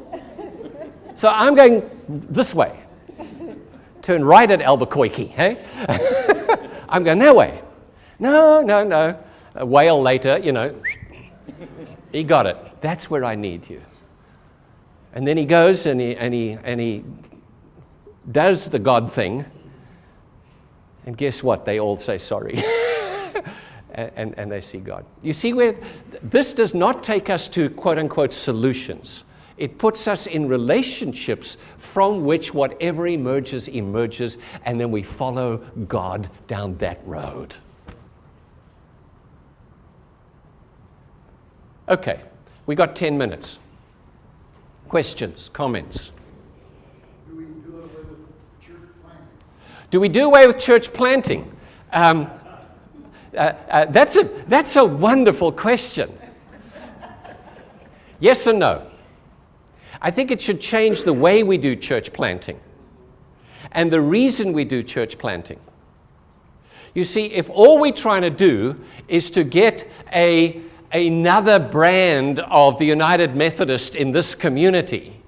So I'm going this way. Turn right at Albuquerque, hey? I'm going that way. No. A whale later, he got it. That's where I need you. And then he goes and he does the God thing. And guess what? They all say sorry. and they see God. You see where this does not take us to quote unquote solutions. It puts us in relationships from which whatever emerges, and then we follow God down that road. Okay, we got 10 minutes. Questions, comments? Do we do away with church planting? Do we do away with church planting? That's a wonderful question. Yes and no. I think it should change the way we do church planting and the reason we do church planting. You see, if all we're trying to do is to get a another brand of the United Methodist in this community.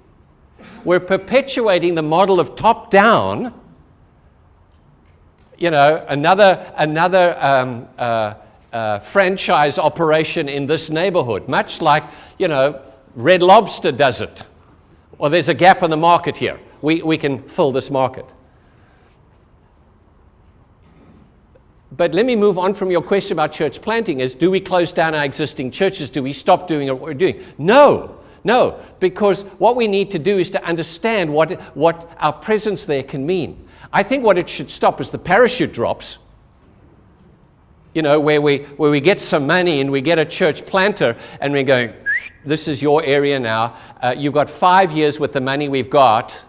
We're perpetuating the model of top-down, another franchise operation in this neighborhood, much like, Red Lobster does it. Well, there's a gap in the market here. We can fill this market. But let me move on from your question about church planting is, do we close down our existing churches? Do we stop doing what we're doing? No, because what we need to do is to understand what our presence there can mean. I think what it should stop is the parachute drops, where we get some money and we get a church planter and we're going, this is your area now. You've got 5 years with the money we've got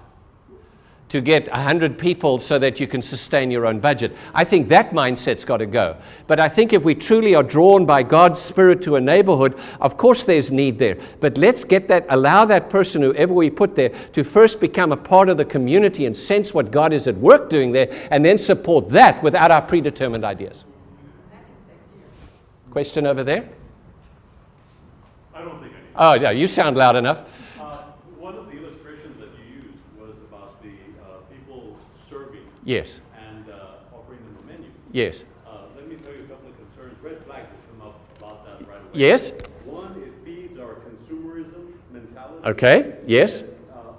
to get 100 people so that you can sustain your own budget. I think that mindset's got to go. But I think if we truly are drawn by God's Spirit to a neighborhood, of course there's need there. But let's allow that person, whoever we put there, to first become a part of the community and sense what God is at work doing there, and then support that without our predetermined ideas. Question over there? I don't think I need. Oh, yeah, you sound loud enough. One of the illustrations that you used was about the people serving Yes, and offering them a menu. yes, Let me tell you a couple of concerns. Red flags have come up about that right away. yes, One, it feeds our consumerism mentality. okay, yes.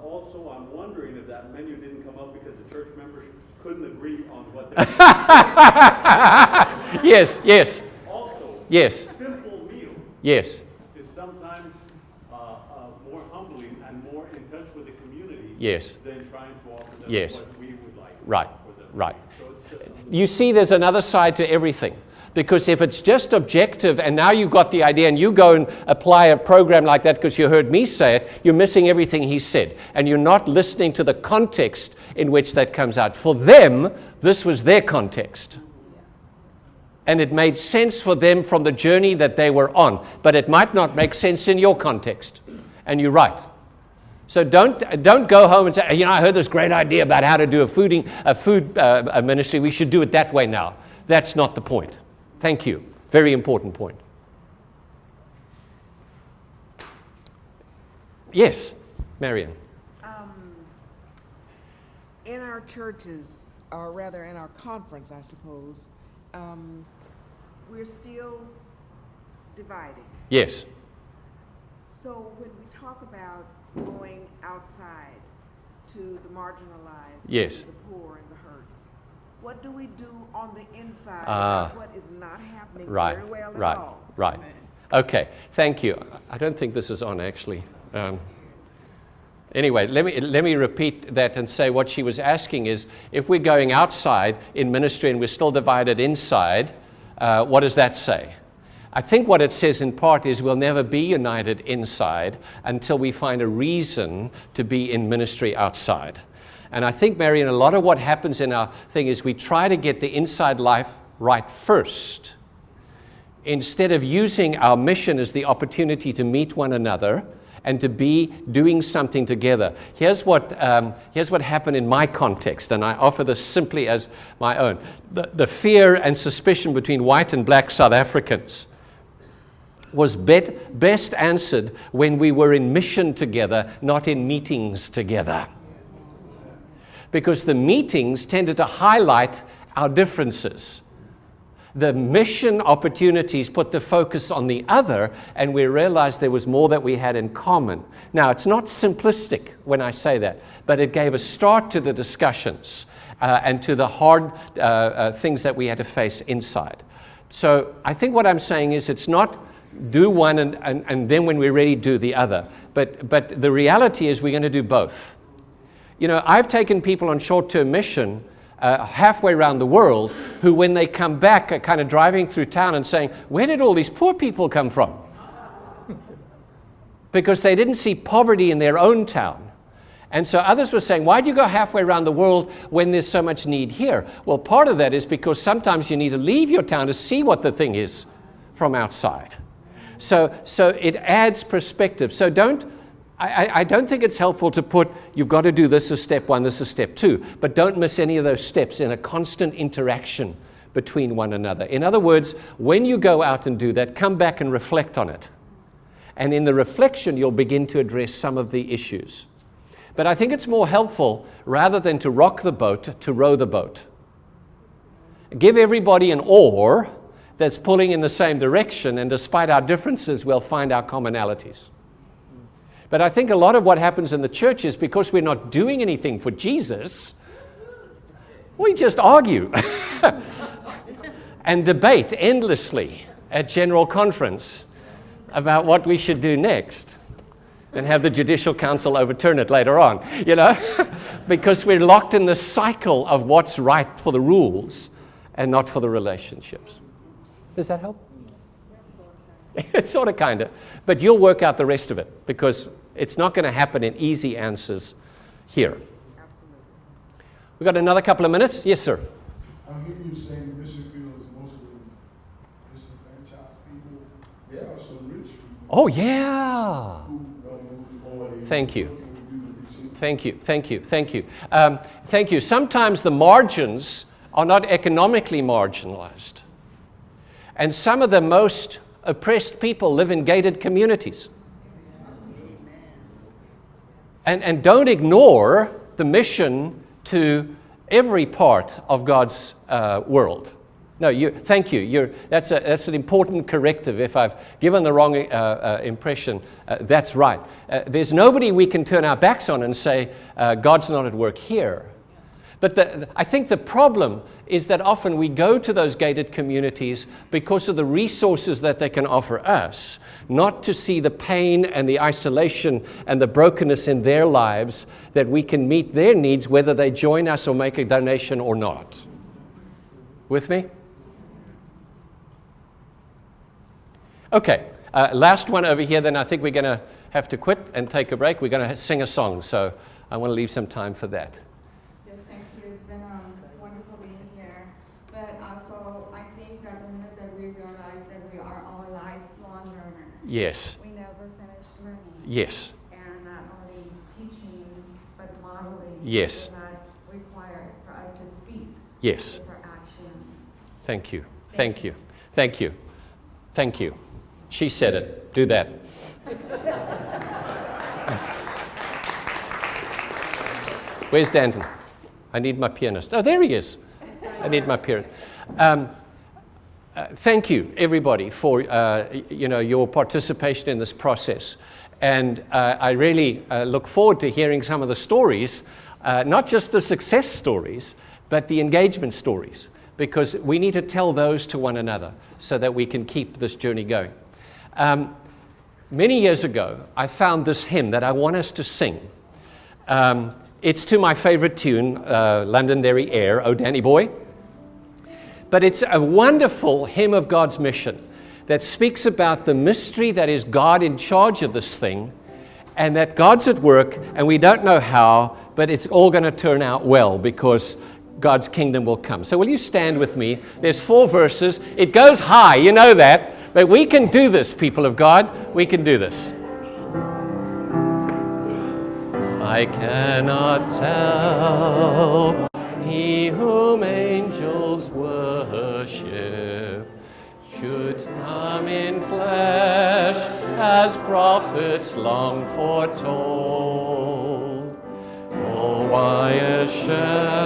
Also, I'm wondering if that menu didn't come up because the church members couldn't agree on what they Yes, yes, Also, yes, a simple meal yes, is sometimes more humbling and more in touch with the community yes, than trying to offer them Yes. what we would like right, for them. right. So it's just You see, there's another side to everything. Because if it's just objective and now you've got the idea and you go and apply a program like that because you heard me say it, you're missing everything he said. And you're not listening to the context in which that comes out. For them, this was their context. And it made sense for them from the journey that they were on. But it might not make sense in your context. And you're right. So don't go home and say, I heard this great idea about how to do a food ministry. We should do it that way now. That's not the point. Thank you. Very important point. Yes, Marion. In our churches, or rather in our conference, I suppose, we're still divided. Yes. So when we talk about going outside to the marginalized, Yes. to the poor and the hurt, what do we do on the inside Ah. about what is not happening Right, very well right, at all? right. Okay, thank you. I don't think this is on, actually. Anyway, let me repeat that and say what she was asking is, if we're going outside in ministry and we're still divided inside, what does that say? I think what it says in part is we'll never be united inside until we find a reason to be in ministry outside. And I think, Marion, a lot of what happens in our thing is we try to get the inside life right first, instead of using our mission as the opportunity to meet one another and to be doing something together. Here's what happened in my context, and I offer this simply as my own. The fear and suspicion between white and black South Africans was best answered when we were in mission together, not in meetings together. Because the meetings tended to highlight our differences. The mission opportunities put the focus on the other, and we realized there was more that we had in common. Now, it's not simplistic when I say that, but it gave a start to the discussions and to the hard things that we had to face inside. So I think what I'm saying is it's not do one and then when we're ready, do the other. But the reality is we're going to do both. I've taken people on short-term mission halfway around the world who, when they come back, are kind of driving through town and saying, where did all these poor people come from? Because they didn't see poverty in their own town. And so others were saying, why do you go halfway around the world when there's so much need here? Well, part of that is because sometimes you need to leave your town to see what the thing is from outside. So it adds perspective. So I don't think it's helpful to put, you've got to do this as step one, this is step two, but don't miss any of those steps in a constant interaction between one another. In other words, when you go out and do that, come back and reflect on it. And in the reflection, you'll begin to address some of the issues. But I think it's more helpful, rather than to rock the boat, to row the boat. Give everybody an oar that's pulling in the same direction, and despite our differences, we'll find our commonalities. But I think a lot of what happens in the church is because we're not doing anything for Jesus, we just argue and debate endlessly at General Conference about what we should do next, and have the Judicial Council overturn it later on, because we're locked in the cycle of what's right for the rules and not for the relationships. Does that help? It's sort of, kind of. But you'll work out the rest of it, because it's not going to happen in easy answers here. Absolutely. We've got another couple of minutes. Yes, sir. I hear you saying the mission field is mostly disenfranchised people. There are some rich people Oh, yeah. who don't know what they Thank you. what can we do to be saved. Thank you, thank you, thank you. Thank you. Sometimes the margins are not economically marginalized. And some of the most oppressed people live in gated communities. And don't ignore the mission to every part of God's world. No, thank you. That's an important corrective. If I've given the wrong impression, that's right. There's nobody we can turn our backs on and say, God's not at work here. But I think the problem is that often we go to those gated communities because of the resources that they can offer us, not to see the pain and the isolation and the brokenness in their lives, that we can meet their needs whether they join us or make a donation or not. With me? Okay, last one over here, then I think we're going to have to quit and take a break. We're going to sing a song, so I want to leave some time for that. Yes, thank you. It's been wonderful being here. But also, I think that the minute that we realize that we are all lifelong learners, Yes, we never finish learning. yes, And not only teaching, but modeling Yes. is not required for us to speak yes. with our actions. Thank you, thank you, thank you, thank you. She said it. Do that. Where's Danton? I need my pianist. Oh, there he is. I need my pianist. Thank you, everybody, for your participation in this process. And I really look forward to hearing some of the stories, not just the success stories, but the engagement stories, because we need to tell those to one another so that we can keep this journey going. Many years ago, I found this hymn that I want us to sing. It's to my favorite tune, Londonderry Air, Oh Danny Boy. But it's a wonderful hymn of God's mission that speaks about the mystery that is God in charge of this thing, and that God's at work, and we don't know how, but it's all going to turn out well because God's kingdom will come. So will you stand with me? There's 4 verses. It goes high, you know that. But we can do this, people of God. We can do this. I cannot tell he whom angels worship should come in flesh as prophets long foretold. Oh, why a shepherd